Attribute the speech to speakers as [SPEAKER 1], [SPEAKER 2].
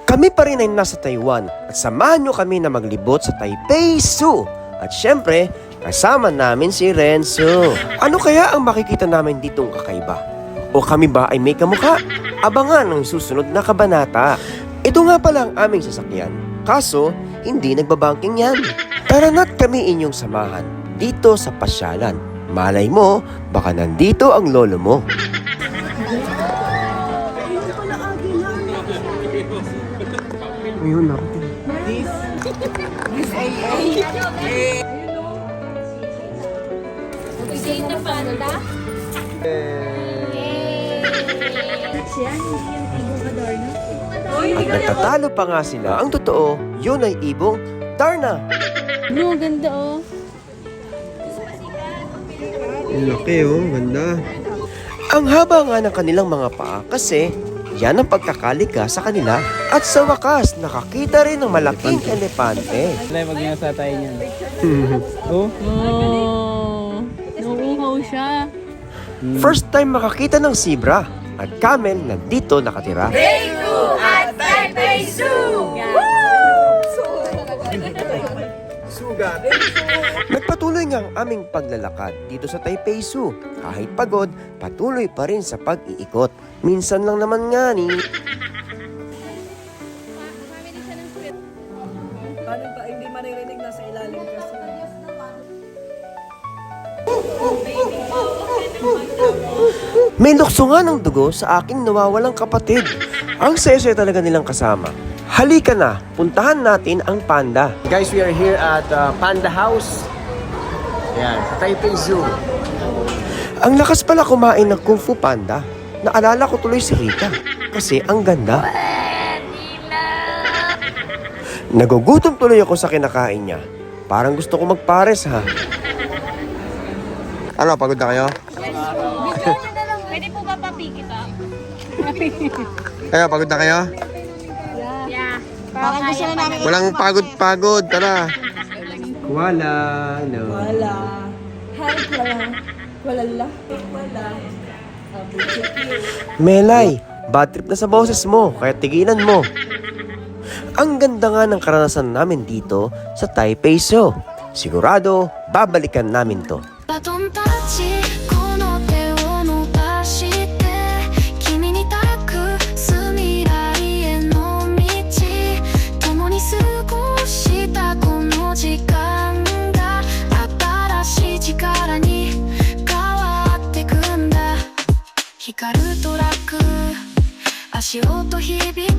[SPEAKER 1] Kami pa rin ay nasa Taiwan at samahan nyo kami na maglibot sa Taipei Zoo. At syempre, kasama namin si Renzo. Ano kaya ang makikita namin ditong kakaiba? O kami ba ay may kamukha? Abangan ang susunod na kabanata. Ito nga pala ang aming sasakyan. Kaso, hindi nagbabangking yan. Tara na't kami inyong samahan dito sa pasyalan. Malay mo, baka nandito ang lolo mo. Ayun ako. At nagtatalo pa nga sila. Ang totoo, yun ay ibong Darna.
[SPEAKER 2] No, ganda oh.
[SPEAKER 1] Ang laki oh, ganda. Ang haba nga ng kanilang mga paa kasi yan ang pagkakalika sa kanila. At sa wakas, nakakita rin ng malaking elepante.
[SPEAKER 3] Wag niya sa tayo niyan.
[SPEAKER 2] Oh, nauuhaw siya.
[SPEAKER 1] First time makakita ng zebra at camel na dito nakatira.
[SPEAKER 4] At Taipei Zoo!
[SPEAKER 1] Nagpatuloy nga ang aming paglalakad dito sa Taipei Zoo. Kahit pagod, patuloy pa rin sa pag-iikot. Minsan lang naman nga ni...
[SPEAKER 4] Paano ba hindi maririnig nasa ilalim kasi?
[SPEAKER 1] May lukso nga ng dugo sa aking nawawalang kapatid. Ang saya-saya talaga nilang kasama. Halika na, puntahan natin ang panda.
[SPEAKER 3] Guys, we are here at Panda House. Yan, sa Taipei Zoo.
[SPEAKER 1] Ang lakas pala kumain ng Kung Fu Panda. Naalala ko tuloy si Rika. Kasi ang ganda. Nagugutom tuloy ako sa kinakain niya. Parang gusto ko magpares ha. Ano, pagod na kayo?
[SPEAKER 2] Pwede po ba papikit ah?
[SPEAKER 1] Kaya, pagod na kayo?
[SPEAKER 2] Yeah.
[SPEAKER 4] Parang gusto na namin.
[SPEAKER 1] Walang pagod-pagod, tara. Wala, no.
[SPEAKER 4] Wala. Hi, wala. Wala la. Wala.
[SPEAKER 1] Melay, bad trip na sa boses mo, kaya tigilan mo. Ang ganda nga ng karanasan namin dito sa Taipei Zoo. Sigurado, babalikan namin to.
[SPEAKER 5] バトンタッチこの手を伸ばして君に託す未来への道共に過ごしたこの時間が新しい力に変わってくんだ光るトラック足音響く